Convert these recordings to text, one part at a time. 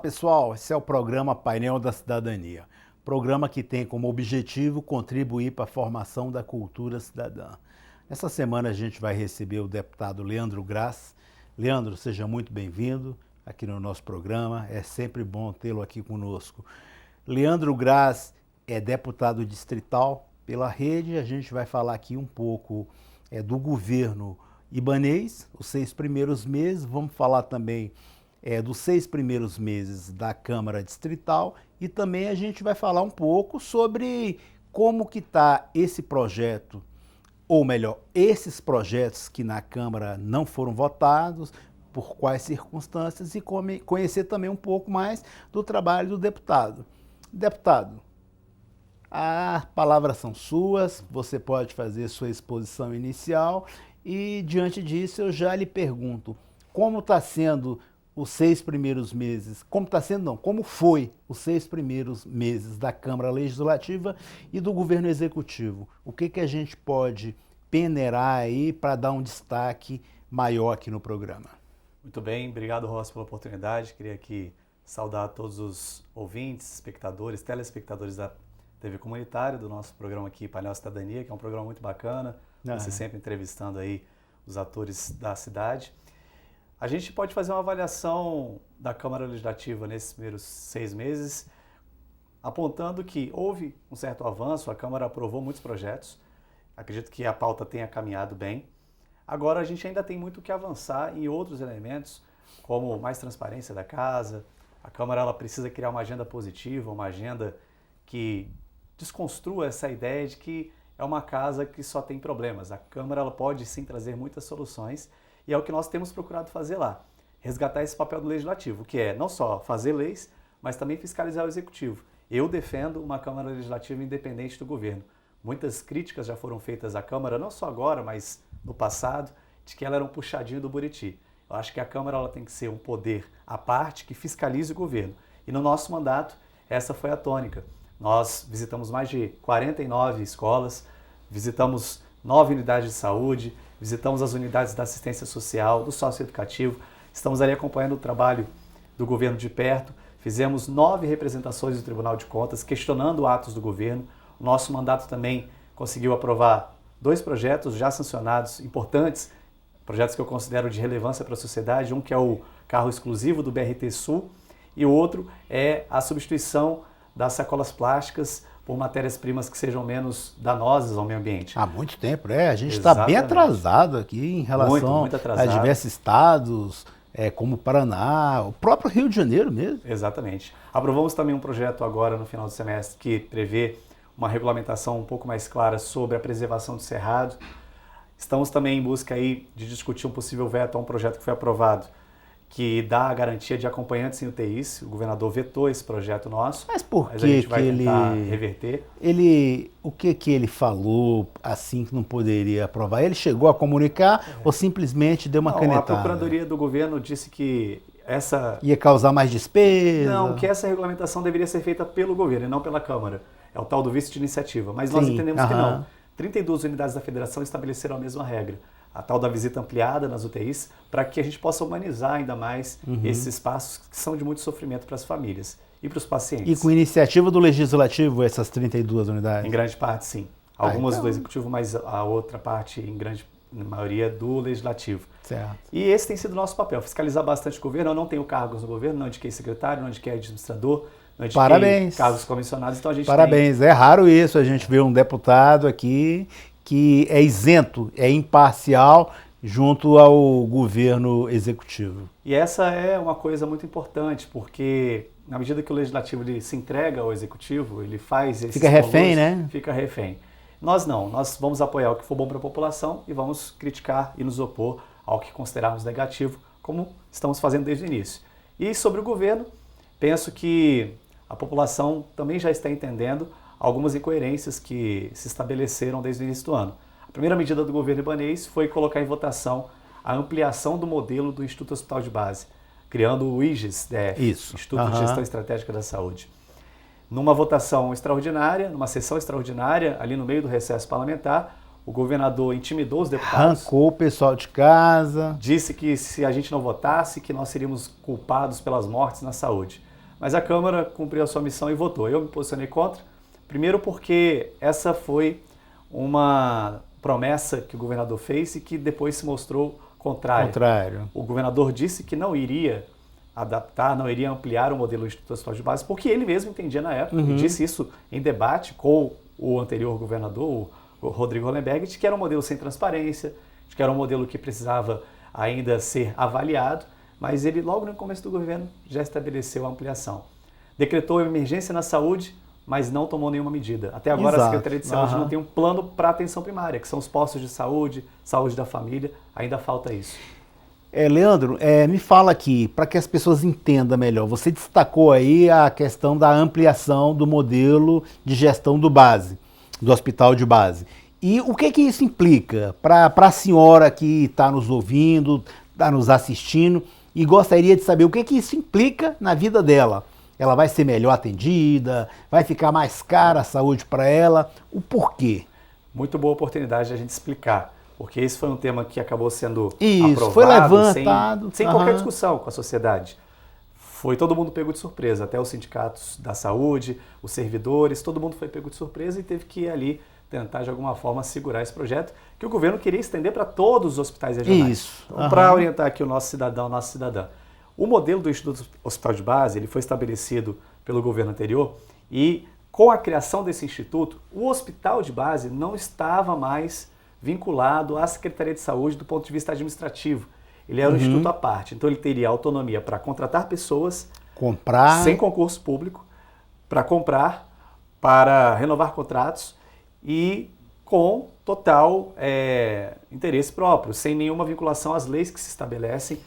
pessoal, esse é o programa Painel da Cidadania, programa que tem como objetivo contribuir para a formação da cultura cidadã. Essa semana a gente vai receber o deputado Leandro Graz. Leandro, seja muito bem-vindo aqui no nosso programa, é sempre bom tê-lo aqui conosco. Leandro Graz é deputado distrital pela rede, a gente vai falar aqui um pouco do governo ibanês, os 6 primeiros meses, vamos falar também dos 6 primeiros meses da Câmara Distrital e também a gente vai falar um pouco sobre como que está esse projeto, ou melhor, esses projetos que na Câmara não foram votados, por quais circunstâncias e conhecer também um pouco mais do trabalho do deputado. Deputado, as palavras são suas, você pode fazer sua exposição inicial e diante disso eu já lhe pergunto, como está sendo os 6 primeiros meses, como foi os 6 primeiros meses da Câmara Legislativa e do Governo Executivo? O que a gente pode peneirar aí para dar um destaque maior aqui no programa? Muito bem, obrigado, Rossi, pela oportunidade. Queria aqui saudar todos os ouvintes, espectadores, telespectadores da TV Comunitária, do nosso programa aqui, Painel Cidadania, que é um programa muito bacana, você sempre entrevistando aí os atores da cidade. A gente pode fazer uma avaliação da Câmara Legislativa nesses primeiros 6 meses, apontando que houve um certo avanço, a Câmara aprovou muitos projetos, acredito que a pauta tenha caminhado bem. Agora a gente ainda tem muito que avançar em outros elementos, como mais transparência da casa. A Câmara ela precisa criar uma agenda positiva, uma agenda que desconstrua essa ideia de que é uma casa que só tem problemas. A Câmara ela pode sim trazer muitas soluções e é o que nós temos procurado fazer lá. Resgatar esse papel do Legislativo, que é não só fazer leis, mas também fiscalizar o Executivo. Eu defendo uma Câmara Legislativa independente do governo. Muitas críticas já foram feitas à Câmara, não só agora, mas no passado, de que ela era um puxadinho do Buriti. Eu acho que a Câmara ela tem que ser um poder à parte que fiscalize o governo. E no nosso mandato, essa foi a tônica. Nós visitamos mais de 49 escolas, visitamos 9 unidades de saúde, visitamos as unidades da assistência social, do socioeducativo, estamos ali acompanhando o trabalho do governo de perto, fizemos 9 representações do Tribunal de Contas, questionando atos do governo. O nosso mandato também conseguiu aprovar 2 projetos já sancionados, importantes, projetos que eu considero de relevância para a sociedade, um que é o carro exclusivo do BRT Sul e o outro é a substituição das sacolas plásticas por matérias-primas que sejam menos danosas ao meio ambiente. Há muito tempo, A gente está bem atrasado aqui em relação muito a diversos estados, como o Paraná, o próprio Rio de Janeiro mesmo. Exatamente. Aprovamos também um projeto agora no final do semestre que prevê uma regulamentação um pouco mais clara sobre a preservação do cerrado. Estamos também em busca aí de discutir um possível veto a um projeto que foi aprovado, que dá a garantia de acompanhantes em UTIs. O governador vetou esse projeto nosso. Mas por a gente vai tentar reverter. O que ele falou assim que não poderia aprovar? Ele chegou a comunicar ou simplesmente deu uma canetada? A Procuradoria do Governo disse que essa... ia causar mais despesa? Não, que essa regulamentação deveria ser feita pelo governo e não pela Câmara. É o tal do vice de iniciativa. Mas nós entendemos que não. 32 unidades da federação estabeleceram a mesma regra. A tal da visita ampliada nas UTIs, para que a gente possa humanizar ainda mais esses espaços que são de muito sofrimento para as famílias e para os pacientes. E com iniciativa do Legislativo, essas 32 unidades? Em grande parte, sim. Algumas do Executivo, mas a outra parte, em grande maioria, do Legislativo. Certo. E esse tem sido o nosso papel, fiscalizar bastante o governo. Eu não tenho cargos no governo, não indiquei secretário, não indiquei administrador, não indiquei Parabéns. cargos comissionados. Então a gente Parabéns. É raro isso, a gente vê um deputado aqui que é isento, é imparcial junto ao governo executivo. E essa é uma coisa muito importante, porque na medida que o legislativo ele se entrega ao executivo, ele faz esses fica refém, né? Fica refém. Nós não, nós vamos apoiar o que for bom para a população e vamos criticar e nos opor ao que considerarmos negativo, como estamos fazendo desde o início. E sobre o governo, penso que a população também já está entendendo algumas incoerências que se estabeleceram desde o início do ano. A primeira medida do governo ibanês foi colocar em votação a ampliação do modelo do Instituto Hospital de Base, criando o IGES-DF, Instituto de Gestão Estratégica da Saúde. Numa votação extraordinária, numa sessão extraordinária, ali no meio do recesso parlamentar, o governador intimidou os deputados. Arrancou o pessoal de casa. Disse que se a gente não votasse, que nós seríamos culpados pelas mortes na saúde. mas a Câmara cumpriu a sua missão e votou. Eu me posicionei contra, primeiro porque essa foi uma promessa que o governador fez e que depois se mostrou contrário. O governador disse que não iria adaptar, não iria ampliar o modelo do Instituto Hospital de Base, porque ele mesmo entendia na época, e disse isso em debate com o anterior governador, o Rodrigo Hollenberg, de que era um modelo sem transparência, de que era um modelo que precisava ainda ser avaliado, mas ele logo no começo do governo já estabeleceu a ampliação. Decretou emergência na saúde, mas não tomou nenhuma medida. Até agora a Secretaria de Saúde não tem um plano para atenção primária, que são os postos de saúde, saúde da família, ainda falta isso. Leandro, me fala aqui, para que as pessoas entendam melhor, você destacou aí a questão da ampliação do modelo de gestão do hospital de base. E o que isso implica para a senhora que está nos ouvindo, está nos assistindo e gostaria de saber o que isso implica na vida dela? Ela vai ser melhor atendida? Vai ficar mais cara a saúde para ela? O porquê? Muito boa oportunidade de a gente explicar, porque esse foi um tema que acabou sendo aprovado, foi levantado, sem qualquer discussão com a sociedade. Foi todo mundo pego de surpresa, até os sindicatos da saúde, os servidores, todo mundo foi pego de surpresa e teve que ir ali tentar de alguma forma segurar esse projeto que o governo queria estender para todos os hospitais regionais. Então, para orientar aqui o nosso cidadão, nossa cidadã. O modelo do Instituto Hospital de Base ele foi estabelecido pelo governo anterior e com a criação desse instituto, o hospital de base não estava mais vinculado à Secretaria de Saúde do ponto de vista administrativo. Ele era um instituto à parte, então ele teria autonomia para contratar pessoas, comprar sem concurso público, para comprar, para renovar contratos e com total interesse próprio, sem nenhuma vinculação às leis que se estabelecem,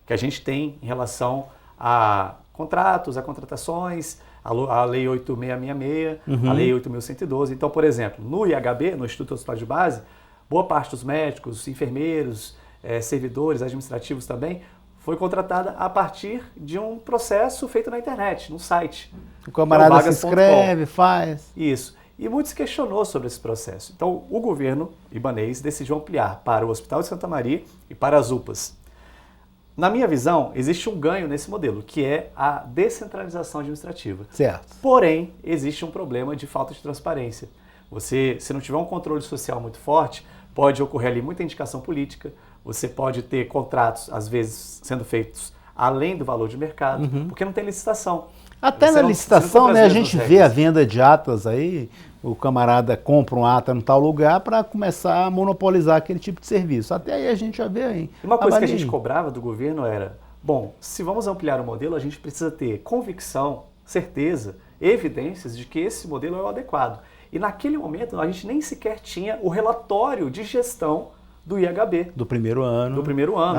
que a gente tem em relação a contratos, a contratações, a Lei 8.666, a Lei 8.112. Então, por exemplo, no IHB, no Instituto Hospital de Base, boa parte dos médicos, enfermeiros, servidores administrativos também, foi contratada a partir de um processo feito na internet, no site. O camarada se inscreve, faz. Isso. E muito se questionou sobre esse processo. Então, o governo ibanês decidiu ampliar para o Hospital de Santa Maria e para as UPAs. Na minha visão, existe um ganho nesse modelo, que é a descentralização administrativa. Certo. Porém, existe um problema de falta de transparência. Você, se não tiver um controle social muito forte, pode ocorrer ali muita indicação política, você pode ter contratos, às vezes, sendo feitos além do valor de mercado, porque não tem licitação. Até na licitação, né, a gente vê a venda de atas aí, o camarada compra um ata em tal lugar para começar a monopolizar aquele tipo de serviço. Até aí a gente já vê aí. Uma coisa que a gente cobrava do governo era, bom, se vamos ampliar o modelo, a gente precisa ter convicção, certeza, evidências de que esse modelo é o adequado. E naquele momento a gente nem sequer tinha o relatório de gestão do IHB. Do primeiro ano.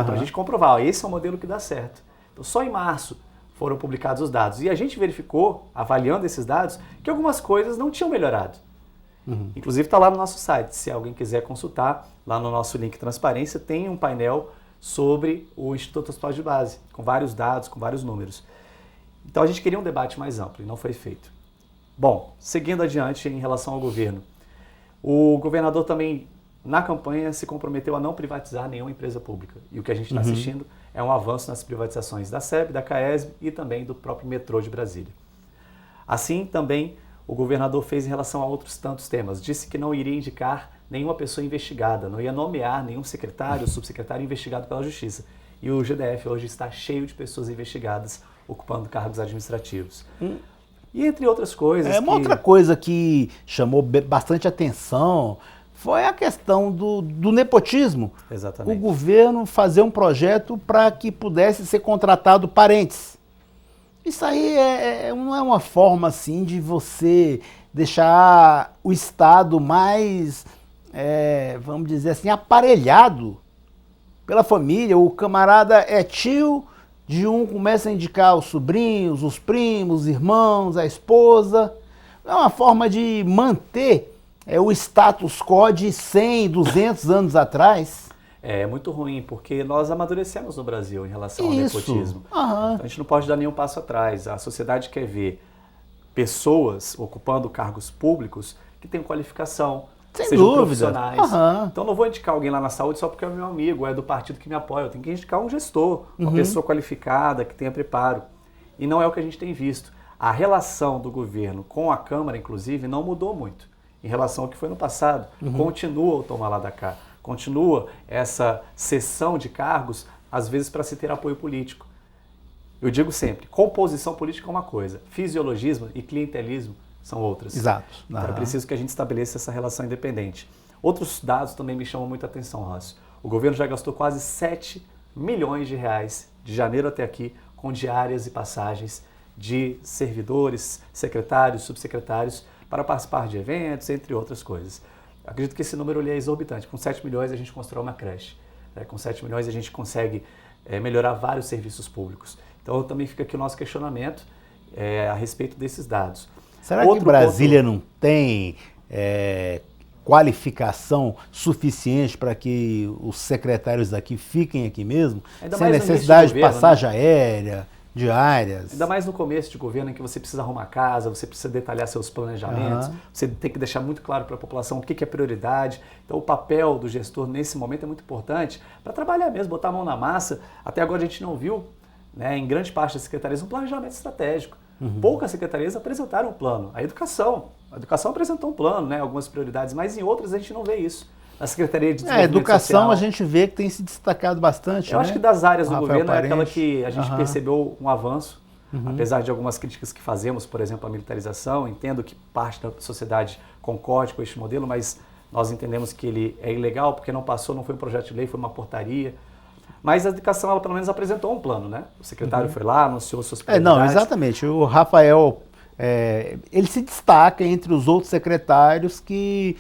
Para a gente comprovar, esse é o modelo que dá certo. Então só em março foram publicados os dados. E a gente verificou, avaliando esses dados, que algumas coisas não tinham melhorado. Inclusive está lá no nosso site, se alguém quiser consultar, lá no nosso link Transparência, tem um painel sobre o Instituto Hospital de Base, com vários dados, com vários números. Então a gente queria um debate mais amplo e não foi feito. Bom, seguindo adiante em relação ao governo, o governador também, na campanha, se comprometeu a não privatizar nenhuma empresa pública. E o que a gente está assistindo é um avanço nas privatizações da SEB, da CAESB e também do próprio metrô de Brasília. Assim, também, o governador fez em relação a outros tantos temas. Disse que não iria indicar nenhuma pessoa investigada, não ia nomear nenhum secretário ou subsecretário investigado pela Justiça. E o GDF hoje está cheio de pessoas investigadas ocupando cargos administrativos. E entre outras coisas... Uma outra coisa que chamou bastante atenção foi a questão do nepotismo. Exatamente. O governo fazer um projeto para que pudesse ser contratado parentes. Isso aí não é uma forma assim de você deixar o Estado mais, vamos dizer assim, aparelhado pela família. O camarada é tio de um, começa a indicar os sobrinhos, os primos, os irmãos, a esposa. É uma forma de manter o status quo de 100, 200 anos atrás. É muito ruim, porque nós amadurecemos no Brasil em relação ao nepotismo. Então, a gente não pode dar nenhum passo atrás. A sociedade quer ver pessoas ocupando cargos públicos que tenham qualificação, sejam profissionais. Então não vou indicar alguém lá na saúde só porque é meu amigo, é do partido que me apoia. Eu tenho que indicar um gestor, uma pessoa qualificada, que tenha preparo. E não é o que a gente tem visto. A relação do governo com a Câmara, inclusive, não mudou muito em relação ao que foi no passado. Continua o tomar lá da cá. Continua essa cessão de cargos, às vezes para se ter apoio político. Eu digo sempre, composição política é uma coisa, fisiologismo e clientelismo são outras. Exato. Então é preciso que a gente estabeleça essa relação independente. Outros dados também me chamam muita atenção, Rócio. O governo já gastou quase 7 milhões de reais de janeiro até aqui com diárias e passagens de servidores, secretários, subsecretários para participar de eventos, entre outras coisas. Acredito que esse número é exorbitante. Com 7 milhões a gente constrói uma creche. Com 7 milhões a gente consegue melhorar vários serviços públicos. Então também fica aqui o nosso questionamento a respeito desses dados. Será que Brasília não tem qualificação suficiente para que os secretários daqui fiquem aqui mesmo? Sem necessidade de passagem aérea, diárias? Ainda mais no começo de governo, em que você precisa arrumar casa, você precisa detalhar seus planejamentos, você tem que deixar muito claro para a população o que é prioridade. Então o papel do gestor nesse momento é muito importante para trabalhar mesmo, botar a mão na massa. Até agora a gente não viu, em grande parte das secretarias, um planejamento estratégico. Poucas secretarias apresentaram um plano. A educação apresentou um plano, algumas prioridades, mas em outras a gente não vê isso. Na Secretaria de Desenvolvimento A educação Social, a gente vê que tem se destacado bastante. Eu acho que das áreas do governo Parente. é aquela que a gente percebeu um avanço, apesar de algumas críticas que fazemos, por exemplo, a militarização. Entendo que parte da sociedade concorde com este modelo, mas nós entendemos que ele é ilegal porque não passou, não foi um projeto de lei, foi uma portaria. Mas a educação, ela pelo menos apresentou um plano, né? O secretário foi lá, anunciou suas prioridades. Não, exatamente. O Rafael, ele se destaca entre os outros secretários que,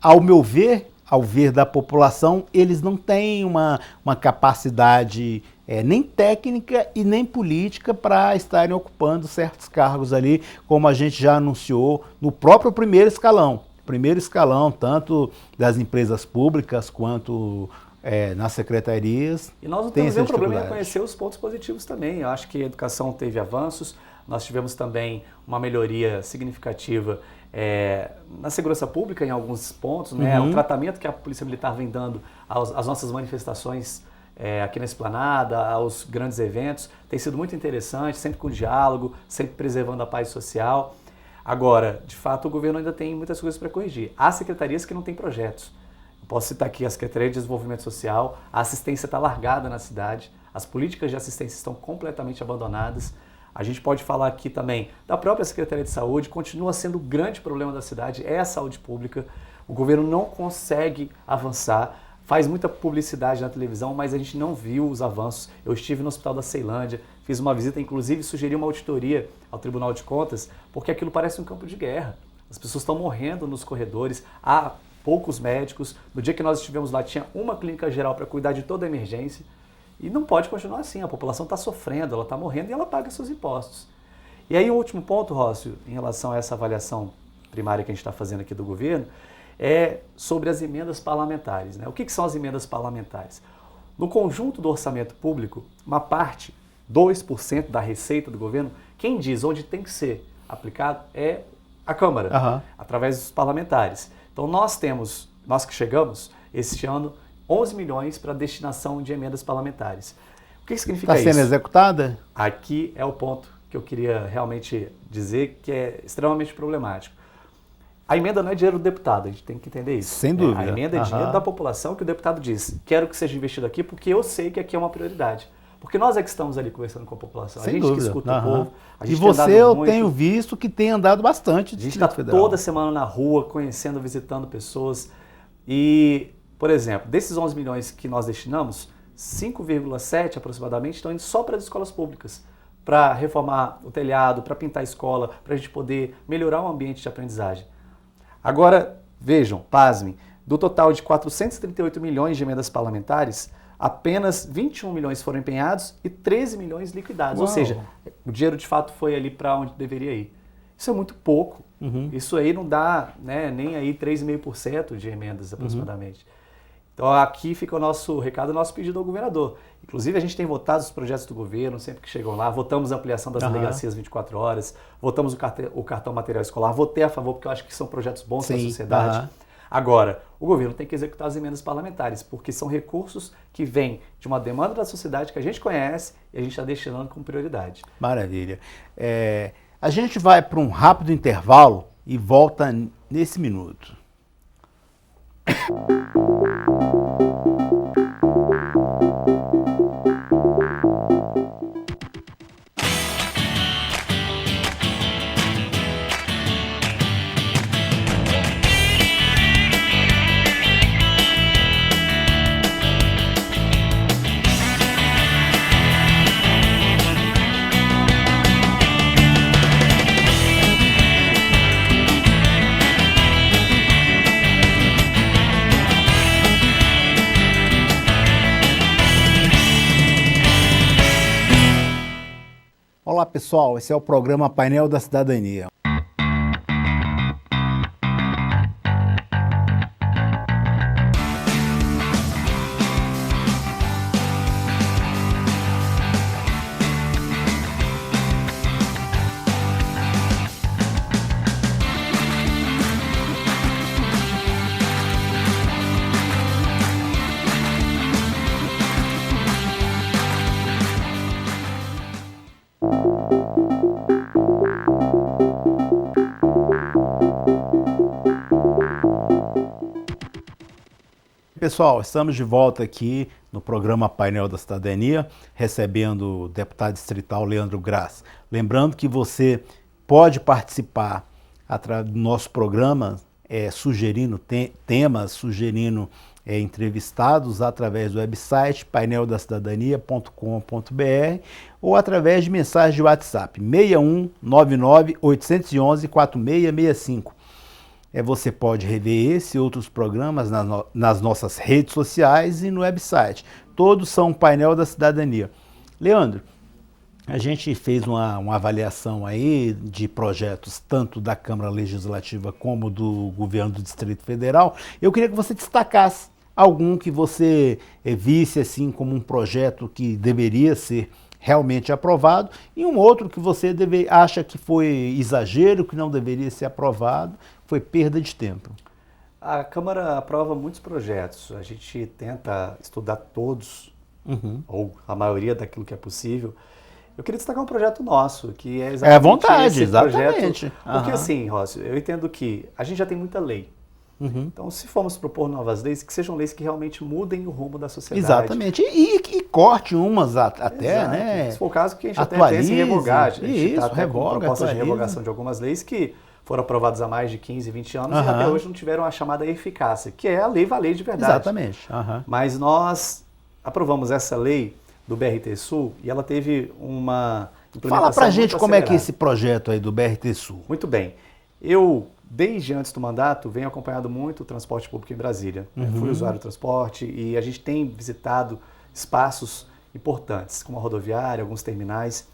ao meu ver, ao ver da população, eles não têm uma capacidade nem técnica e nem política para estarem ocupando certos cargos ali, como a gente já anunciou no próprio primeiro escalão. Primeiro escalão, tanto das empresas públicas quanto nas secretarias. E nós não temos nenhum problema em reconhecer os pontos positivos também. Eu acho que a educação teve avanços, nós tivemos também uma melhoria significativa na segurança pública em alguns pontos, o tratamento que a Polícia Militar vem dando às nossas manifestações aqui na Esplanada, aos grandes eventos, tem sido muito interessante, sempre com diálogo, sempre preservando a paz social. Agora, de fato, o governo ainda tem muitas coisas para corrigir. Há secretarias que não têm projetos. Posso citar aqui a Secretaria de Desenvolvimento Social, a assistência está largada na cidade, as políticas de assistência estão completamente abandonadas. A gente pode falar aqui também da própria Secretaria de Saúde, continua sendo o grande problema da cidade, é a saúde pública. O governo não consegue avançar, faz muita publicidade na televisão, mas a gente não viu os avanços. Eu estive no Hospital da Ceilândia, fiz uma visita, inclusive sugeri uma auditoria ao Tribunal de Contas, porque aquilo parece um campo de guerra. As pessoas estão morrendo nos corredores, há poucos médicos. No dia que nós estivemos lá, tinha uma clínica geral para cuidar de toda a emergência. E não pode continuar assim, a população está sofrendo, ela está morrendo e ela paga seus impostos. E aí o último ponto, Rócio, em relação a essa avaliação primária que a gente está fazendo aqui do governo, é sobre as emendas parlamentares. O que são as emendas parlamentares? No conjunto do orçamento público, uma parte, 2% da receita do governo, quem diz onde tem que ser aplicado é a Câmara, através dos parlamentares. Então nós que chegamos este ano, 11 milhões para destinação de emendas parlamentares. O que significa isso? Está sendo executada? Aqui é o ponto que eu queria realmente dizer que é extremamente problemático. A emenda não é dinheiro do deputado, a gente tem que entender isso. Sem dúvida. A emenda é dinheiro da população que o deputado diz, quero que seja investido aqui porque eu sei que aqui é uma prioridade. Porque nós é que estamos ali conversando com a população. Sem a gente dúvida. Que escuta o povo. A gente e você, eu tenho visto que tem andado bastante. A gente está toda semana na rua, conhecendo, visitando pessoas. E, por exemplo, desses 11 milhões que nós destinamos, 5,7 aproximadamente estão indo só para as escolas públicas. Para reformar o telhado, para pintar a escola, para a gente poder melhorar o ambiente de aprendizagem. Agora, vejam, pasmem, do total de 438 milhões de emendas parlamentares, apenas 21 milhões foram empenhados e 13 milhões liquidados. Uau. Ou seja, o dinheiro de fato foi ali para onde deveria ir. Isso é muito pouco. Isso aí não dá nem aí 3,5% de emendas aproximadamente. Então aqui fica o nosso recado, o nosso pedido ao governador. Inclusive a gente tem votado os projetos do governo sempre que chegam lá, votamos a ampliação das delegacias 24 horas, votamos o cartão material escolar, votei a favor porque eu acho que são projetos bons para a sociedade. Agora, o governo tem que executar as emendas parlamentares, porque são recursos que vêm de uma demanda da sociedade que a gente conhece e a gente está destinando com prioridade. Maravilha. A gente vai para um rápido intervalo e volta nesse minuto. Olá pessoal, esse é o programa Painel da Cidadania. Pessoal, estamos de volta aqui no programa Painel da Cidadania, recebendo o deputado distrital Leandro Graça. Lembrando que você pode participar do nosso programa, sugerindo temas, sugerindo entrevistados através do website paineldacidadania.com.br ou através de mensagem de WhatsApp 61 99 811 4665. Você pode rever esse e outros programas nas nossas redes sociais e no website. Todos são Painel da Cidadania. Leandro, a gente fez uma avaliação aí de projetos tanto da Câmara Legislativa como do Governo do Distrito Federal. Eu queria que você destacasse algum que você visse assim como um projeto que deveria ser realmente aprovado e um outro que você acha que foi exagero, que não deveria ser aprovado, foi perda de tempo. A Câmara aprova muitos projetos, a gente tenta estudar todos, ou a maioria daquilo que é possível. Eu queria destacar um projeto nosso, que é exatamente à vontade, esse exatamente. projeto. Porque assim, Rócio, eu entendo que a gente já tem muita lei. Então, se formos propor novas leis, que sejam leis que realmente mudem o rumo da sociedade. Exatamente. E corte umas até, exato, né? Se for o caso, que a gente atualize, até pensa em revogar. A gente isso, está até com propostas de atualiza. revogação de algumas leis que foram aprovadas há mais de 15, 20 anos e até hoje não tiveram a chamada eficácia, que é a lei valer de verdade. Exatamente. Mas nós aprovamos essa lei do BRT Sul e ela teve uma implementação. Fala pra gente como é que é acelerada. esse projeto aí do BRT Sul. Muito bem. Eu, desde antes do mandato, venho acompanhando muito o transporte público em Brasília. Fui usuário do transporte e a gente tem visitado espaços importantes, como a rodoviária, alguns terminais.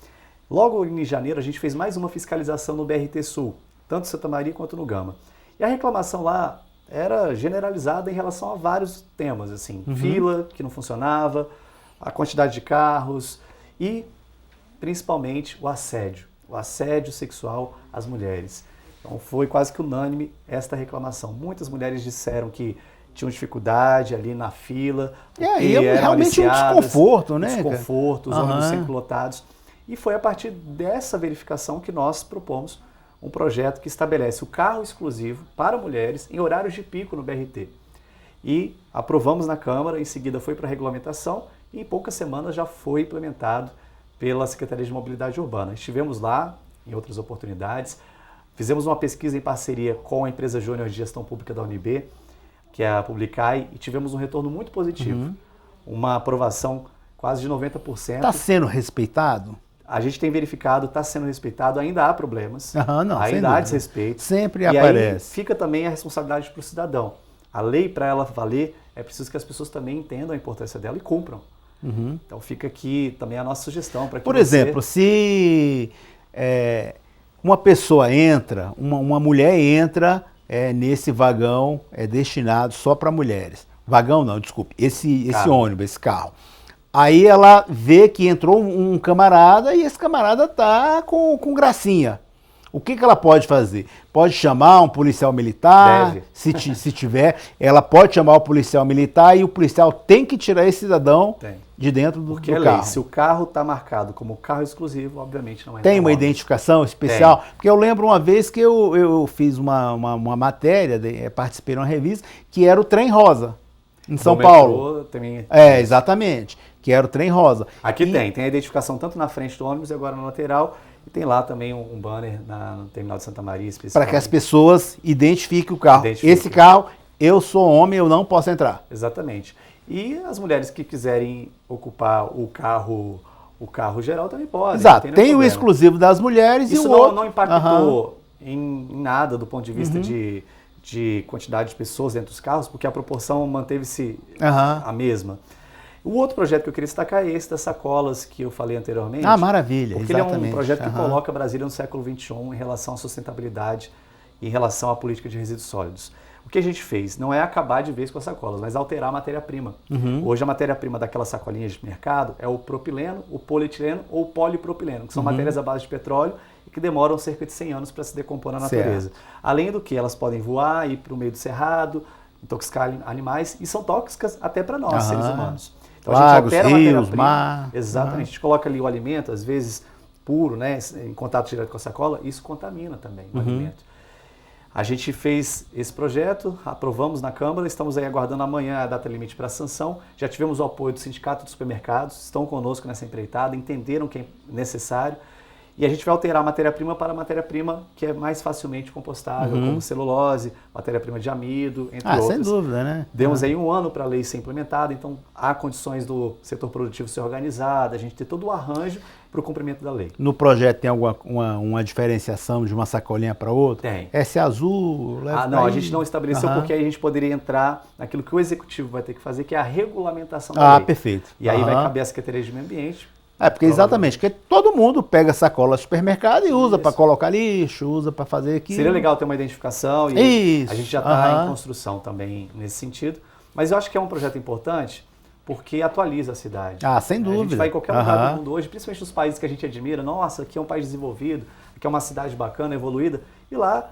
Logo em janeiro, a gente fez mais uma fiscalização no BRT Sul, tanto em Santa Maria quanto no Gama. E a reclamação lá era generalizada em relação a vários temas, assim, fila que não funcionava, a quantidade de carros e, principalmente, o assédio sexual às mulheres. Então foi quase que unânime esta reclamação. Muitas mulheres disseram que tinham dificuldade ali na fila. Realmente um desconforto, né? Desconforto, os ônibus sempre lotados. E foi a partir dessa verificação que nós propomos um projeto que estabelece o carro exclusivo para mulheres em horários de pico no BRT. E aprovamos na Câmara, em seguida foi para a regulamentação e em poucas semanas já foi implementado pela Secretaria de Mobilidade Urbana. Estivemos lá em outras oportunidades, fizemos uma pesquisa em parceria com a empresa Júnior de Gestão Pública da UNB, que é a Publicai, e tivemos um retorno muito positivo. Uma aprovação quase de 90%. Está sendo respeitado? A gente tem verificado, está sendo respeitado, ainda há problemas, não, ainda há desrespeito. Sempre e aparece. Aí fica também a responsabilidade para o cidadão. A lei, para ela valer, é preciso que as pessoas também entendam a importância dela e cumpram. Então fica aqui também a nossa sugestão para que Por exemplo, se uma pessoa entra, uma mulher entra nesse vagão destinado só para mulheres. Vagão não, desculpe, esse ônibus, esse carro. Aí ela vê que entrou um camarada e esse camarada tá com gracinha. O que ela pode fazer? Pode chamar um policial militar, se tiver, ela pode chamar o policial militar e o policial tem que tirar esse cidadão de dentro do carro. Se o carro está marcado como carro exclusivo, obviamente não é. Tem uma identificação especial? Porque eu lembro uma vez que eu fiz uma matéria, participei de uma revista, que era o Trem Rosa, em São Paulo. Também... exatamente, que era o Trem Rosa. Aqui tem a identificação tanto na frente do ônibus e agora na lateral. E tem lá também um banner no terminal de Santa Maria, para que as pessoas identifiquem o carro. Esse carro, eu sou homem, eu não posso entrar. Exatamente. E as mulheres que quiserem ocupar o carro geral também podem. Exato. Tem o exclusivo das mulheres e o outro. Não impactou em nada do ponto de vista de quantidade de pessoas dentro dos carros, porque a proporção manteve-se a mesma. O outro projeto que eu queria destacar é esse das sacolas que eu falei anteriormente. Maravilha, porque exatamente. Ele é um projeto que coloca a Brasília no século XXI em relação à sustentabilidade e em relação à política de resíduos sólidos. O que a gente fez não é acabar de vez com as sacolas, mas alterar a matéria-prima. Hoje a matéria-prima daquelas sacolinhas de mercado é o propileno, o polietileno ou o polipropileno, que são matérias à base de petróleo e que demoram cerca de 100 anos para se decompor na natureza. Além do que elas podem voar, ir para o meio do cerrado, intoxicar animais e são tóxicas até para nós, seres humanos. Então Lagos, a gente altera rios, a matéria-prima. mar. Exatamente. A gente coloca ali o alimento, às vezes puro, né, em contato direto com a sacola, isso contamina também o alimento. A gente fez esse projeto, aprovamos na Câmara, estamos aí aguardando amanhã a data limite para a sanção. Já tivemos o apoio do Sindicato dos Supermercados, estão conosco nessa empreitada, entenderam que é necessário. E a gente vai alterar a matéria-prima para a matéria-prima que é mais facilmente compostável, como celulose, matéria-prima de amido, entre outras. Sem dúvida, né? Demos aí 1 ano para a lei ser implementada, então há condições do setor produtivo ser organizado, a gente ter todo o arranjo para o cumprimento da lei. No projeto tem alguma uma diferenciação de uma sacolinha para outra? Tem. Esse azul... Não, a gente não estabeleceu porque aí a gente poderia entrar naquilo que o Executivo vai ter que fazer, que é a regulamentação da lei. Perfeito. E aí vai caber a Secretaria de Meio Ambiente. Porque exatamente, porque todo mundo pega sacola do supermercado e usa para colocar lixo, usa para fazer aquilo. Seria legal ter uma identificação e a gente já está em construção também nesse sentido. Mas eu acho que é um projeto importante porque atualiza a cidade. Sem dúvida. A gente vai em qualquer lugar do mundo hoje, principalmente nos países que a gente admira. Nossa, aqui é um país desenvolvido, aqui é uma cidade bacana, evoluída. E lá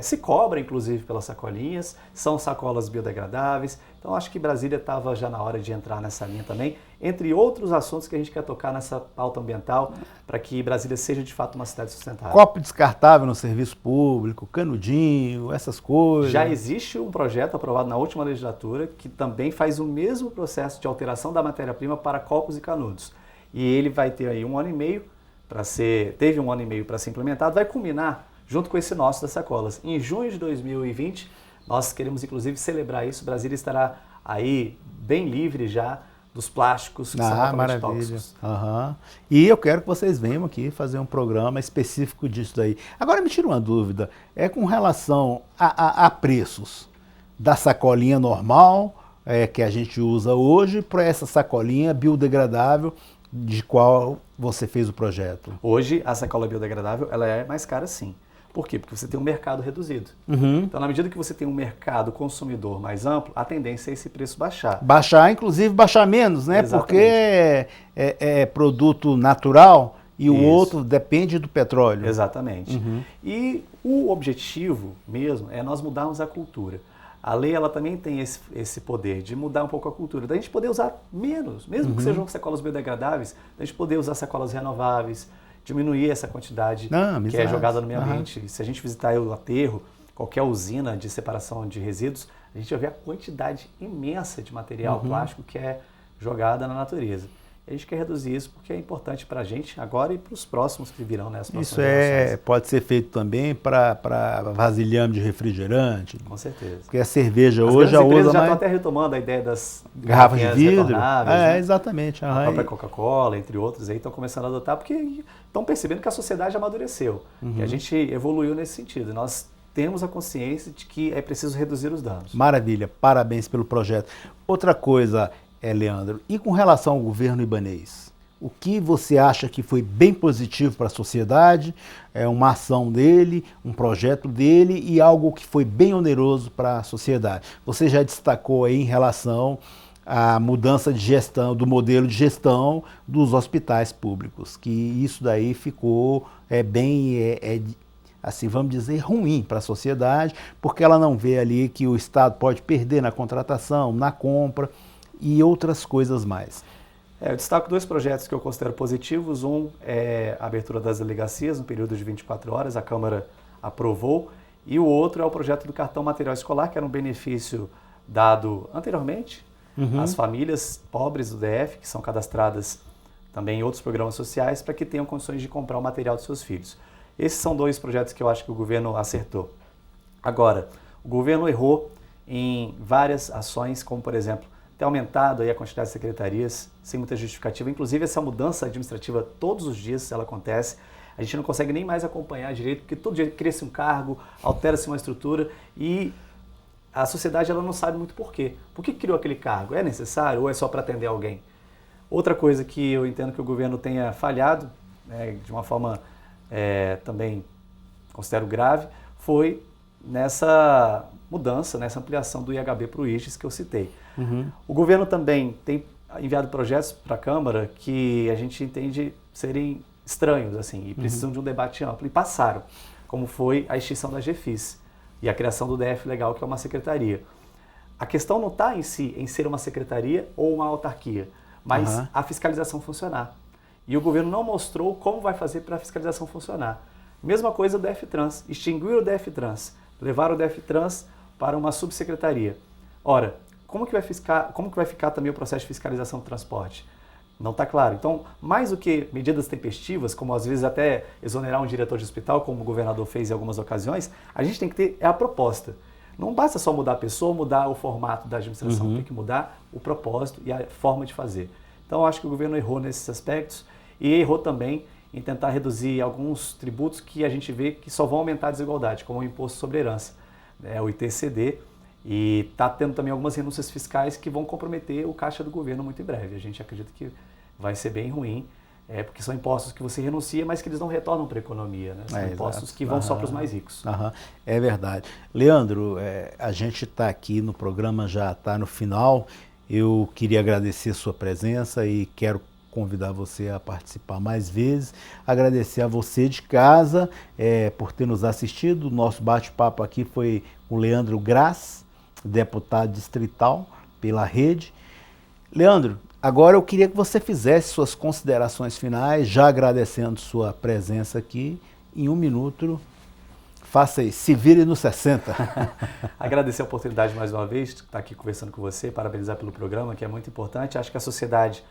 se cobra, inclusive, pelas sacolinhas. São sacolas biodegradáveis. Então, acho que Brasília estava já na hora de entrar nessa linha também, entre outros assuntos que a gente quer tocar nessa pauta ambiental, para que Brasília seja, de fato, uma cidade sustentável. Copo descartável no serviço público, canudinho, essas coisas. Já existe um projeto aprovado na última legislatura que também faz o mesmo processo de alteração da matéria-prima para copos e canudos. E ele vai ter aí 1 ano e meio para ser... Teve 1 ano e meio para ser implementado, vai culminar junto com esse nosso das sacolas. Em junho de 2020, nós queremos inclusive celebrar isso. Brasília estará aí bem livre já dos plásticos que são altamente tóxicos. E eu quero que vocês venham aqui fazer um programa específico disso daí. Agora me tira uma dúvida, com relação a preços da sacolinha normal que a gente usa hoje para essa sacolinha biodegradável de qual você fez o projeto. Hoje a sacola biodegradável ela é mais cara sim. Por quê? Porque você tem um mercado reduzido. Então, na medida que você tem um mercado consumidor mais amplo, a tendência é esse preço baixar. Inclusive baixar menos, né? Exatamente. Porque é produto natural e o outro depende do petróleo. Exatamente. E o objetivo mesmo é nós mudarmos a cultura. A lei ela também tem esse poder de mudar um pouco a cultura, da gente poder usar menos, mesmo que sejam sacolas biodegradáveis, da gente poder usar sacolas renováveis, diminuir essa quantidade que é jogada no meio ambiente. Se a gente visitar o aterro, qualquer usina de separação de resíduos, a gente vai ver a quantidade imensa de material plástico que é jogada na natureza. E a gente quer reduzir isso porque é importante para a gente agora e para os próximos que virão, né? Isso pode ser feito também para vasilhame de refrigerante. Com certeza. Porque a cerveja hoje já usa já estão até retomando a ideia das garrafas de vidro. Né? Exatamente. A própria Coca-Cola, entre outros, aí estão começando a adotar porque estão percebendo que a sociedade amadureceu, que a gente evoluiu nesse sentido. Nós temos a consciência de que é preciso reduzir os danos. Maravilha, parabéns pelo projeto. Outra coisa, Leandro, e com relação ao governo ibanês? O que você acha que foi bem positivo para a sociedade, uma ação dele, um projeto dele e algo que foi bem oneroso para a sociedade? Você já destacou aí em relação à mudança de gestão, do modelo de gestão dos hospitais públicos, que isso daí ficou assim, vamos dizer, ruim para a sociedade, porque ela não vê ali que o Estado pode perder na contratação, na compra e outras coisas mais. Eu destaco 2 projetos que eu considero positivos. Um é a abertura das delegacias no período de 24 horas, a Câmara aprovou, e o outro é o projeto do cartão material escolar, que era um benefício dado anteriormente às famílias pobres do DF, que são cadastradas também em outros programas sociais, para que tenham condições de comprar o material dos seus filhos. Esses são 2 projetos que eu acho que o governo acertou. Agora, o governo errou em várias ações, como por exemplo, ter aumentado aí a quantidade de secretarias sem muita justificativa. Inclusive, essa mudança administrativa, todos os dias ela acontece. A gente não consegue nem mais acompanhar direito, porque todo dia cria-se um cargo, altera-se uma estrutura e a sociedade ela não sabe muito por quê. Por que criou aquele cargo? É necessário ou é só para atender alguém? Outra coisa que eu entendo que o governo tenha falhado, né, de uma forma também considero grave, foi nessa mudança, nessa ampliação do IHB para o IGES que eu citei. O governo também tem enviado projetos para a Câmara que a gente entende serem estranhos assim, e precisam de um debate amplo, e passaram, como foi a extinção da GFIS e a criação do DF Legal, que é uma secretaria. A questão não está em si, em ser uma secretaria ou uma autarquia, mas a fiscalização funcionar. E o governo não mostrou como vai fazer para a fiscalização funcionar. Mesma coisa do DF-Trans, extinguir o DF-Trans, levar o DF-Trans para uma subsecretaria. Ora, como que vai ficar também o processo de fiscalização do transporte? Não está claro. Então, mais do que medidas tempestivas, como às vezes até exonerar um diretor de hospital, como o governador fez em algumas ocasiões, a gente tem que ter a proposta. Não basta só mudar a pessoa, mudar o formato da administração, tem que mudar o propósito e a forma de fazer. Então, acho que o governo errou nesses aspectos e errou também em tentar reduzir alguns tributos que a gente vê que só vão aumentar a desigualdade, como o imposto sobre herança, o ITCD, e está tendo também algumas renúncias fiscais que vão comprometer o caixa do governo muito em breve. A gente acredita que vai ser bem ruim, porque são impostos que você renuncia, mas que eles não retornam para a economia, né? São impostos que vão só para os mais ricos. É verdade. Leandro, a gente está aqui no programa, já está no final. Eu queria agradecer a sua presença e quero convidar você a participar mais vezes. Agradecer a você de casa por ter nos assistido. O nosso bate-papo aqui foi com o Leandro Grass, deputado distrital pela Rede. Leandro, agora eu queria que você fizesse suas considerações finais, já agradecendo sua presença aqui. Em 1 minuto, faça aí, se vire no 60. Agradecer a oportunidade mais uma vez de estar aqui conversando com você, parabenizar pelo programa, que é muito importante. Acho que a sociedade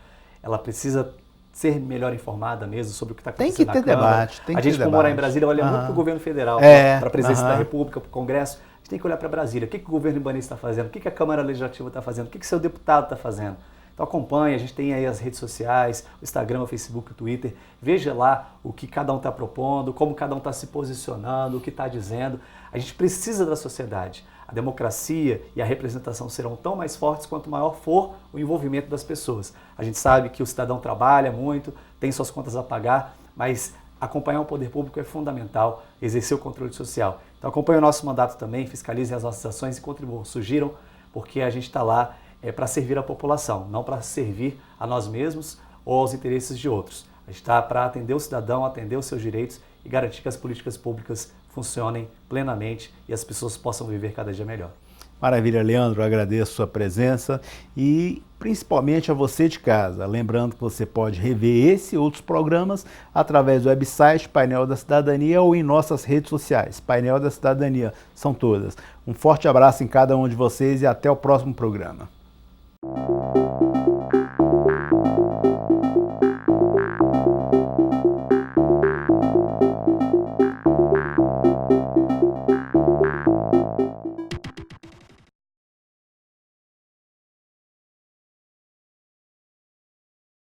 ela precisa ser melhor informada mesmo sobre o que está acontecendo na Câmara. Tem que ter debate. A gente, por morar em Brasília, olha muito para o governo federal, para a presidência da República, para o Congresso. A gente tem que olhar para Brasília. O que o governo libanês está fazendo? O que a Câmara Legislativa está fazendo? O que seu deputado está fazendo? Então acompanhe, a gente tem aí as redes sociais, o Instagram, o Facebook, o Twitter. Veja lá o que cada um está propondo, como cada um está se posicionando, o que está dizendo. A gente precisa da sociedade. A democracia e a representação serão tão mais fortes quanto maior for o envolvimento das pessoas. A gente sabe que o cidadão trabalha muito, tem suas contas a pagar, mas acompanhar o poder público é fundamental, exercer o controle social. Então acompanhe o nosso mandato também, fiscalizem as nossas ações e contribuam, sugiram, porque a gente está lá para servir a população, não para servir a nós mesmos ou aos interesses de outros. A gente está para atender o cidadão, atender os seus direitos e garantir que as políticas públicas funcionem plenamente e as pessoas possam viver cada dia melhor. Maravilha, Leandro, agradeço a sua presença e principalmente a você de casa. Lembrando que você pode rever esse e outros programas através do website Painel da Cidadania ou em nossas redes sociais. Painel da Cidadania, são todas. Um forte abraço em cada um de vocês e até o próximo programa.